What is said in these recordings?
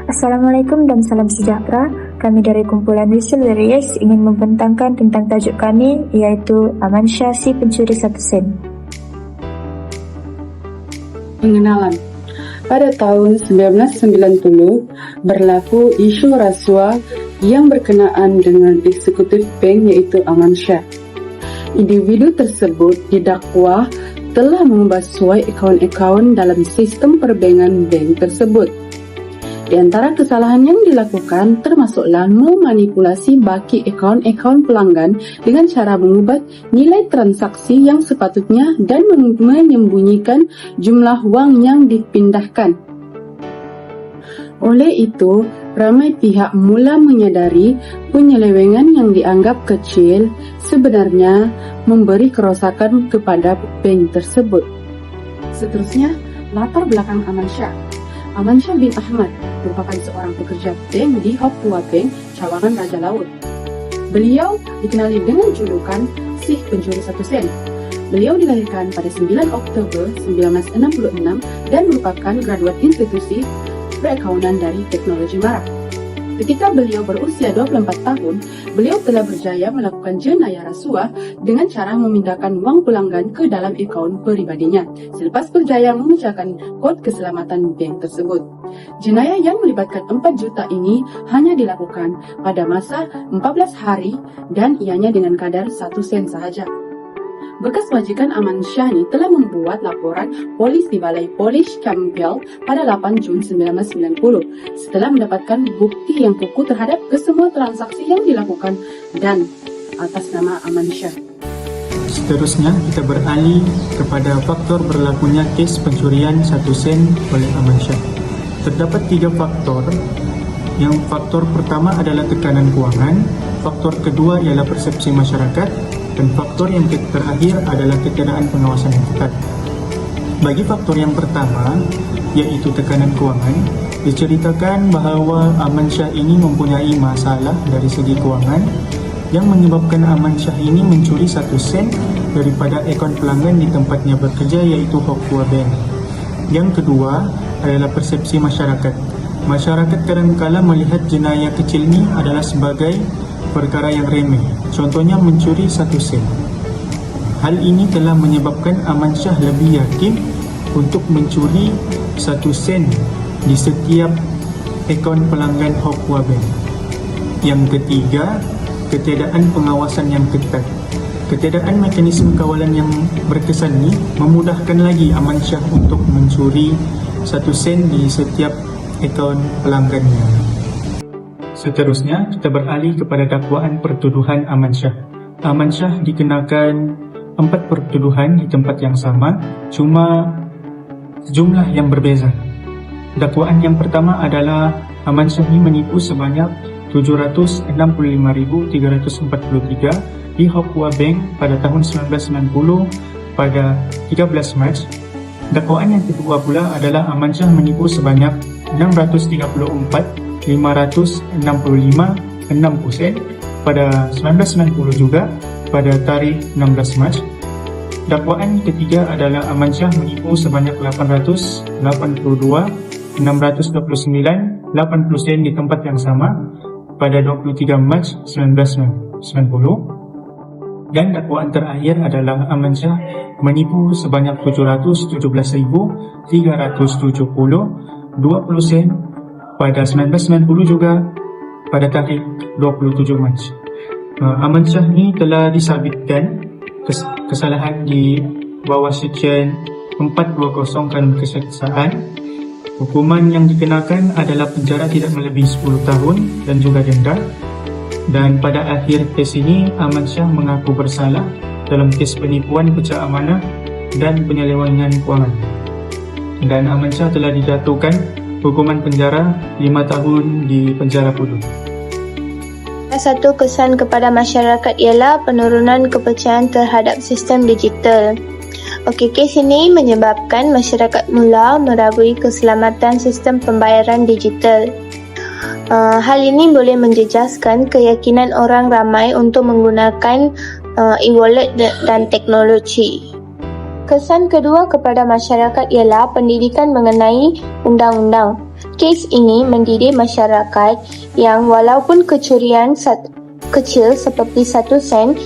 Assalamualaikum dan salam sejahtera. Kami dari kumpulan Whistle Warriors ingin membentangkan tentang tajuk kami, iaitu Amansyah si pencuri 1 sen. Pengenalan. Pada tahun 1990, berlaku isu rasuah yang berkenaan dengan eksekutif bank iaitu Amansyah. Individu tersebut didakwa telah mengubah suai akaun-akaun dalam sistem perbankan bank tersebut. Di antara kesalahan yang dilakukan termasuklah memanipulasi baki akaun-akaun pelanggan dengan cara mengubah nilai transaksi yang sepatutnya dan menyembunyikan jumlah wang yang dipindahkan. Oleh itu, ramai pihak mula menyadari penyelewengan yang dianggap kecil sebenarnya memberi kerosakan kepada bank tersebut. Seterusnya, latar belakang Amansyah. Amansyah bin Ahmad merupakan seorang pekerja bank di Hok Kua Bank, Cawangan Raja Laut. Beliau dikenali dengan julukan si pencuri 1 sen. Beliau dilahirkan pada 9 Oktober 1966 dan merupakan graduat institusi perakaunan dari Teknologi Marak. Ketika beliau berusia 24 tahun, beliau telah berjaya melakukan jenayah rasuah dengan cara memindahkan wang pelanggan ke dalam akaun pribadinya selepas berjaya memecahkan kod keselamatan bank tersebut. Jenayah yang melibatkan 4 juta ini hanya dilakukan pada masa 14 hari dan ianya dengan kadar 1 sen sahaja. Bekas majikan Amansyah ini telah membuat laporan polis di Balai Polis Campbell pada 8 Jun 1990 setelah mendapatkan bukti yang kukuh terhadap kesemua transaksi yang dilakukan dan atas nama Amansyah. Seterusnya, kita beralih kepada faktor berlakunya kes pencurian 1 sen oleh Amansyah. Terdapat 3 faktor. Yang faktor pertama adalah tekanan kewangan, faktor kedua ialah persepsi masyarakat, dan faktor yang terakhir adalah ketiadaan pengawasan yang ketat. Bagi faktor yang pertama, iaitu tekanan kewangan, diceritakan bahawa Amansyah ini mempunyai masalah dari segi kewangan yang menyebabkan Amansyah ini mencuri 1 sen daripada akaun pelanggan di tempatnya bekerja iaitu Hok Kua Bank. Yang kedua adalah persepsi masyarakat. Masyarakat kadang-kala melihat jenayah kecil ini adalah sebagai perkara yang remeh, contohnya mencuri 1 sen. Hal ini telah menyebabkan Amansyah lebih yakin untuk mencuri 1 sen di setiap akaun pelanggan Hok Kua Bank. Yang ketiga, ketiadaan pengawasan yang ketat. Ketiadaan mekanisme kawalan yang berkesan ini memudahkan lagi Amansyah untuk mencuri 1 sen di setiap akaun pelanggannya. Seterusnya, kita beralih kepada dakwaan pertuduhan Amansyah. Amansyah dikenakan 4 pertuduhan di tempat yang sama, cuma jumlah yang berbeza. Dakwaan yang pertama adalah Amansyah ini menipu sebanyak 765,343 di Hok Kua Bank pada tahun 1990 pada 13 Mac. Dakwaan yang kedua pula adalah Amansyah menipu sebanyak 634,565,60 sen pada 1990 juga pada tarikh 16 Mac. Dakwaan ketiga adalah Amansyah menipu sebanyak 882,629,80 sen di tempat yang sama pada 23 Mac 1990. Dan dakwaan terakhir adalah Amansyah menipu sebanyak 717,370,20 sen pada 1990 juga pada tarikh 27 Mac. Amansyah ini telah disabitkan kesalahan di bawah Seksyen 420 Kanun Keseksaan. Hukuman yang dikenakan adalah penjara tidak melebihi 10 tahun dan juga denda. Dan pada akhir kes ini, Amansyah mengaku bersalah dalam kes penipuan pecah amanah dan penyelewengan kewangan. Dan Amansyah telah dijatuhkan hukuman penjara 5 tahun di penjara Pudu. Satu kesan kepada masyarakat ialah penurunan kepercayaan terhadap sistem digital. kes ini menyebabkan masyarakat mula meragui keselamatan sistem pembayaran digital. Hal ini boleh menjejaskan keyakinan orang ramai untuk menggunakan e-wallet dan teknologi. Kesan kedua kepada masyarakat ialah pendidikan mengenai undang-undang. Kes ini mendidik masyarakat yang walaupun kecurian kecil seperti 1 sen,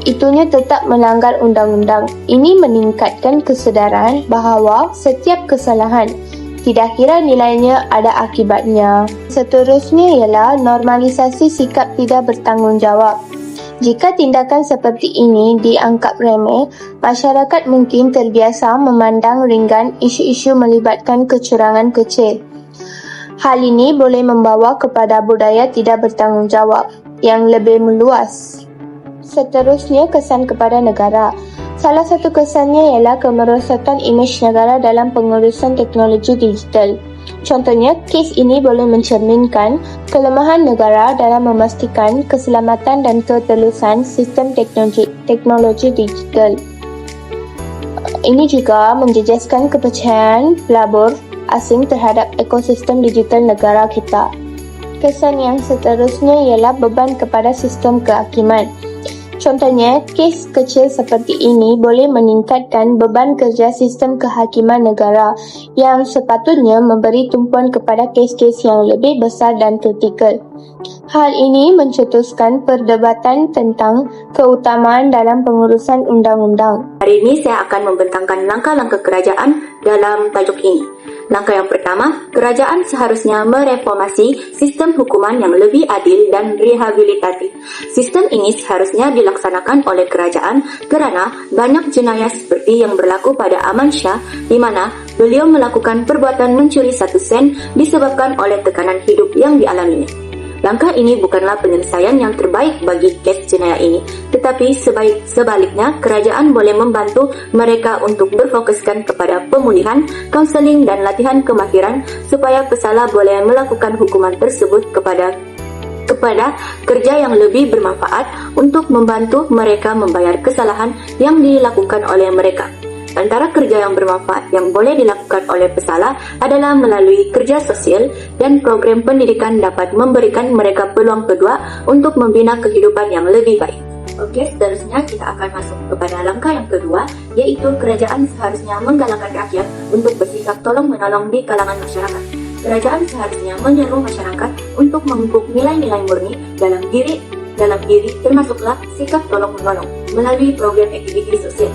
itunya tetap melanggar undang-undang. Ini meningkatkan kesedaran bahawa setiap kesalahan, tidak kira nilainya, ada akibatnya. Seterusnya ialah normalisasi sikap tidak bertanggungjawab. Jika tindakan seperti ini dianggap remeh, masyarakat mungkin terbiasa memandang ringan isu-isu melibatkan kecurangan kecil. Hal ini boleh membawa kepada budaya tidak bertanggungjawab yang lebih meluas. Seterusnya, kesan kepada negara. Salah satu kesannya ialah kemerosotan imej negara dalam pengurusan teknologi digital. Contohnya, kes ini boleh mencerminkan kelemahan negara dalam memastikan keselamatan dan ketelusan sistem teknologi digital. Ini juga menjejaskan kepercayaan pelabur asing terhadap ekosistem digital negara kita. Kesan yang seterusnya ialah beban kepada sistem kehakiman. Contohnya, kes kecil seperti ini boleh meningkatkan beban kerja sistem kehakiman negara yang sepatutnya memberi tumpuan kepada kes-kes yang lebih besar dan kritikal. Hal ini mencetuskan perdebatan tentang keutamaan dalam pengurusan undang-undang. Hari ini saya akan membentangkan langkah-langkah kerajaan dalam tajuk ini. Langkah yang pertama, kerajaan seharusnya mereformasi sistem hukuman yang lebih adil dan rehabilitatif. Sistem ini seharusnya dilaksanakan oleh kerajaan kerana banyak jenayah seperti yang berlaku pada Aman Shah, di mana beliau melakukan perbuatan mencuri 1 sen disebabkan oleh tekanan hidup yang dialaminya. Langkah ini bukanlah penyelesaian yang terbaik bagi kes jenayah ini, tetapi sebaliknya, kerajaan boleh membantu mereka untuk berfokuskan kepada pemulihan, kaunseling dan latihan kemahiran supaya pesalah boleh melakukan hukuman tersebut kepada kerja yang lebih bermanfaat untuk membantu mereka membayar kesalahan yang dilakukan oleh mereka. Antara kerja yang bermanfaat yang boleh dilakukan oleh pesalah adalah melalui kerja sosial dan program pendidikan dapat memberikan mereka peluang kedua untuk membina kehidupan yang lebih baik. Okey, seterusnya kita akan masuk kepada langkah yang kedua, iaitu kerajaan seharusnya menggalakkan rakyat untuk bersikap tolong-menolong di kalangan masyarakat. Kerajaan seharusnya menyeru masyarakat untuk memupuk nilai-nilai murni dalam diri termasuklah sikap tolong-menolong melalui program aktiviti sosial.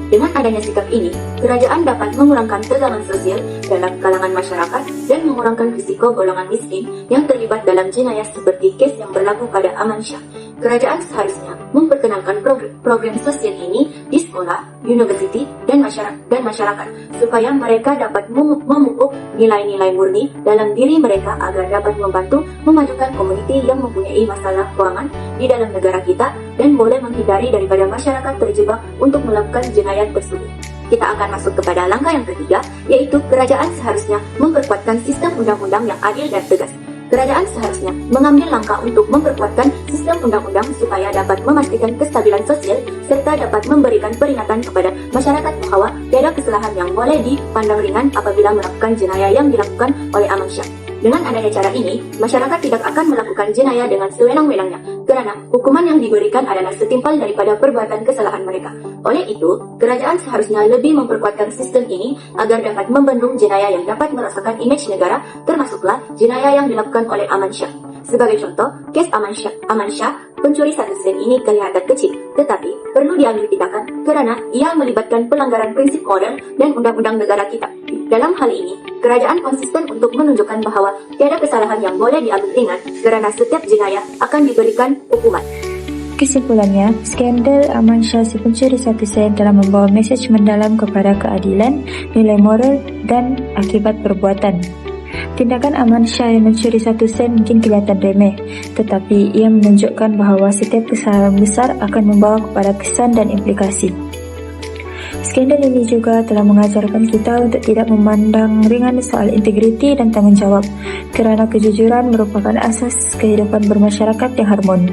Dengan adanya sikap ini, kerajaan dapat mengurangkan tegangan sosial dalam kalangan masyarakat dan mengurangkan risiko golongan miskin yang terlibat dalam jenayah seperti kes yang berlaku pada Aman Shah. Kerajaan seharusnya memperkenalkan program sosial ini di sekolah, universiti, dan masyarakat supaya mereka dapat memupuk nilai-nilai murni dalam diri mereka agar dapat membantu memajukan komuniti yang mempunyai masalah keuangan di dalam negara kita dan boleh menghindari daripada masyarakat terjebak untuk melakukan jenayah tersebut. Kita akan masuk kepada langkah yang ketiga, yaitu kerajaan seharusnya memperkuatkan sistem undang-undang yang adil dan tegas. Kerajaan seharusnya mengambil langkah untuk memperkuatkan sistem undang-undang supaya dapat memastikan kestabilan sosial serta dapat memberikan peringatan kepada masyarakat bahawa tiada kesalahan yang boleh dipandang ringan apabila melakukan jenayah yang dilakukan oleh Aman Shah. Dengan adanya cara ini, masyarakat tidak akan melakukan jenayah dengan sewenang-wenangnya kerana hukuman yang diberikan adalah setimpal daripada perbuatan kesalahan mereka. Oleh itu, kerajaan seharusnya lebih memperkuatkan sistem ini agar dapat membendung jenayah yang dapat merosakkan imej negara, termasuklah jenayah yang dilakukan oleh Aman Shah. Sebagai contoh, kes Aman Shah, pencuri 1 sen ini kelihatan kecil, tetapi perlu diambil tindakan kerana ia melibatkan pelanggaran prinsip moral dan undang-undang negara kita. Dalam hal ini, kerajaan konsisten untuk menunjukkan bahawa tiada kesalahan yang boleh diambil ringan kerana setiap jenayah akan diberikan hukuman. Kesimpulannya, skandal Aman Shah si pencuri 1 sen telah membawa mesej mendalam kepada keadilan, nilai moral dan akibat perbuatan. Tindakan Aman Shah yang mencuri 1 sen mungkin kelihatan remeh, tetapi ia menunjukkan bahawa setiap kesalahan besar akan membawa kepada kesan dan implikasi. Skandal ini juga telah mengajarkan kita untuk tidak memandang ringan soal integriti dan tanggungjawab, kerana kejujuran merupakan asas kehidupan bermasyarakat yang harmoni.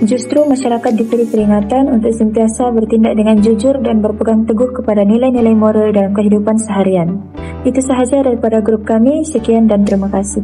Justru masyarakat diberi peringatan untuk sentiasa bertindak dengan jujur dan berpegang teguh kepada nilai-nilai moral dalam kehidupan seharian. Itu sahaja daripada grup kami. Sekian dan terima kasih.